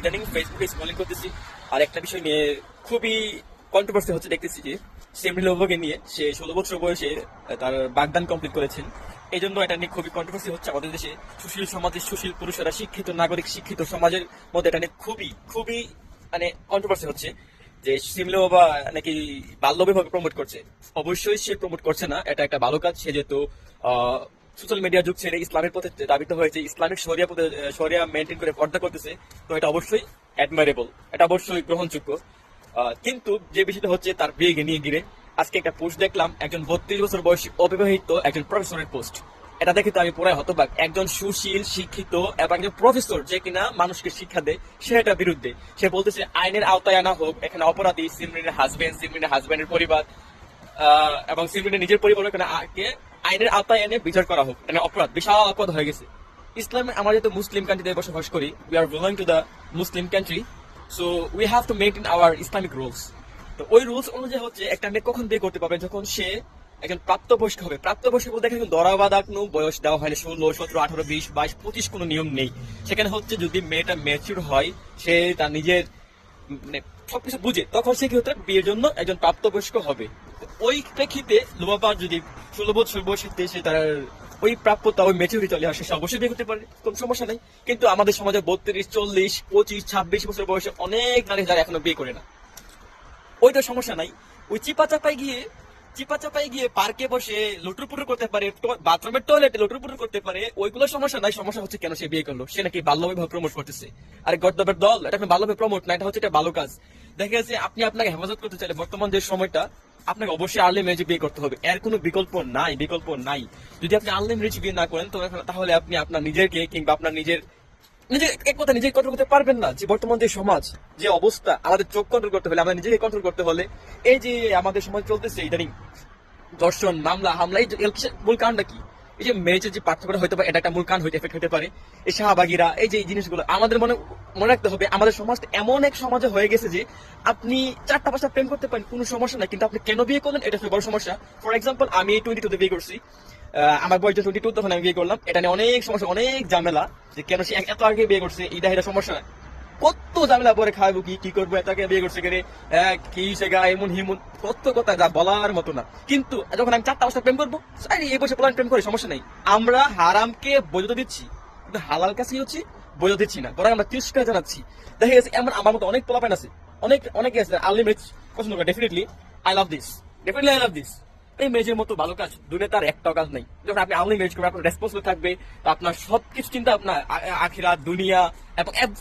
ইদানিং ফেসবুকে স্ক্রলিং করতেছি আর একটা বিষয় নিয়ে খুবই কন্ট্রোভার্সি হচ্ছে দেখতেছি যে সেমিলোভকে নিয়ে সে 16 বছর বয়সে তার বাগদান কমপ্লিট করেছেন। এই জন্য এটা নিয়ে খুবই কন্ট্রোভার্সি হচ্ছে আমাদের দেশে। সুশীল সমাজে সুশীল পুরুষেরা, শিক্ষিত নাগরিক, শিক্ষিত সমাজের মধ্যে এটা নিয়ে খুবই খুবই মানে কন্ট্রোভার্সি হচ্ছে যে সিমলোভা নাকি বাল্যবিবাহকে প্রমোট করছে। অবশ্যই সে প্রমোট করছে না, এটা একটা ভালো কাজ। সে যেহেতু সোশ্যাল মিডিয়া যুগ ছেড়ে ইসলামের পথে ধাবিত হয়েছে, ইসলামিক শরিয়া মেনটেন করে পর্দা করতেছে, তো এটা অবশ্যই অ্যাডমাইরেবল, এটা অবশ্যই গ্রহণযোগ্য। কিন্তু যে বিষয়টা হচ্ছে তার বিয়ে নিয়ে গিয়ে আজকে একটা পোস্ট দেখলাম, একজন 32 বছর বয়সী অবিবাহিত একজন প্রফেসরের পোস্ট। এটা দেখে তো আমি পুরাই হতবাক। একজন সুশীল, শিক্ষিত এবং একজন প্রফেসর যে কিনা মানুষকে শিক্ষা দেয়, সে এটার বিরুদ্ধে। সে বলতেছে আইনের আওতায় আনা হোক, এখানে অপরাধী সিমরিনের হাজবেন্ড, সিমরিনের হাজবেন্ডের পরিবার এবং সিমরিনের নিজের পরিবার, এখানে আইনের আওতায় এনে বিচার করা হোক। মানে অপরাধ, বিশাল অপরাধ হয়ে গেছে। ইসলামে আমরা যেহেতু মুসলিম কান্ট্রিতে বসবাস করি, we are belong to the Muslim country, so we have to maintain our Islamic rules. তো ওই রুলস অনুযায়ী হচ্ছে একটা মেয়ে কখন বিয়ে করতে পারবে, যখন সে একজন প্রাপ্তবয়স্ক হবে। প্রাপ্তবয়স্ক বলতে এখানে ধরা বাঁধা কোনো বয়স দেওয়া হয় না, 16, 17, 18, 20, 22, 25 কোনো নিয়ম নেই। সেখানে হচ্ছে যদি মেয়েটা ম্যাচিউর হয়, সে তার নিজের মানে সবকিছু বুঝে, তখন সে কি হতে বিয়ের জন্য একজন প্রাপ্তবয়স্ক হবে। ওই প্রেক্ষিতে লুবাবার যদি 16 বছর বয়সে সে তার ওই প্রাপ্যতা, ওই ম্যাচুরিটি চলে আসে, সে অবশ্যই বিয়ে করতে পারে, কোনো সমস্যা নেই। কিন্তু আমাদের সমাজে 32, 40, 25, 26 বছর বয়সে অনেক নারী যারা এখনো বিয়ে করে না, ওইটা সমস্যা নাই। ওই চিপা চাপাই গিয়ে পার্কে বসে লুটুরপুটুর করতে পারে, বাথরুমের টয়লেটে লুটুরপুটুর করতে পারে, ওইগুলো সমস্যা নাই। সমস্যা হচ্ছে কেন সে বিয়ে করলো, সে নাকি বাল্যবিবাহ প্রমোট করতেছে। আরে গর্দবের দল, এটা বাল্যবিবাহ প্রমোট না, এটা হচ্ছে একটা ভালো কাজ। দেখা যাচ্ছে আপনি আপনাকে হেফাজত করতে চাইলে বর্তমান যে সময়টা, আপনাকে অবশ্যই আর্লি ম্যারেজ বিয়ে করতে হবে, এর কোনো বিকল্প নাই। যদি আপনি আর্লি ম্যারেজ বিয়ে না করেন, তাহলে আপনি আপনার নিজেকে কিংবা আপনার নিজের এক কথা নিজে কন্ট্রোল করতে পারবেন না। যে বর্তমান যে সমাজ, যে অবস্থা, আমাদের চোখ কন্ট্রোল করতে হলে, আমাদের নিজেকে কন্ট্রোল করতে হলে, এই যে আমাদের সমাজ চলতেছে ইদানিং ধর্ষণ, মামলা, হামলা, এই মূল কারণটা কি? এই যে মেয়েদের যে পার্থক্যটা হতে পারে, এটা একটা মূল কারণ এফেক্ট হতে পারে। এই শাহবাগীরা, এই যে জিনিসগুলো আমাদের মনে রাখতে হবে। আমাদের সমাজটা এমন এক সমাজে হয়ে গেছে যে আপনি 4টা 5টা প্রেম করতে পারেন, কোনো সমস্যা নাই, কিন্তু আপনি কেন বিয়ে করলেন এটা বড় সমস্যা। ফর এক্সাম্পল, আমি 22-তে বিয়ে করছি, আমার বয়স 22, তখন আমি বিয়ে করলাম। এটা নিয়ে অনেক সমস্যা, অনেক ঝামেলা, যে কেন সে এত আগে বিয়ে করছে, এটা সমস্যা না। কত ঝামেলা পরে খাওয়াবো, কি করবো, এত আগে বিয়ে করছে কেন, কি সেগা এমন হিমন, কত কথা যা বলার মতো না। কিন্তু যখন আমি 4টা 5টা প্রেম করবো, এই বসে প্ল্যান প্রেম করে সমস্যা নেই। আমরা হারামকে বৈধতা দিচ্ছি, কিন্তু হালাল কাছেই হচ্ছে বৈধ দিচ্ছি না, বরং আমরা তিরস্কার জানাচ্ছি। দেখা গেছে এমন আমার মতো অনেক পোলাপাইন আছে, অনেকে আছে আনলিমিটেড পছন্দ করে। Definitely I love this. এই মেজের মতো ভালো কাজ দুনিয়াতে আর একটাও কাজ নেই। যখন আপনি আনলিমিটেড করবেন, আপনার রেসপন্সিবল থাকবে, তো আপনার সবকিছু চিন্তা, আপনার আখিরাত, দুনিয়া এবং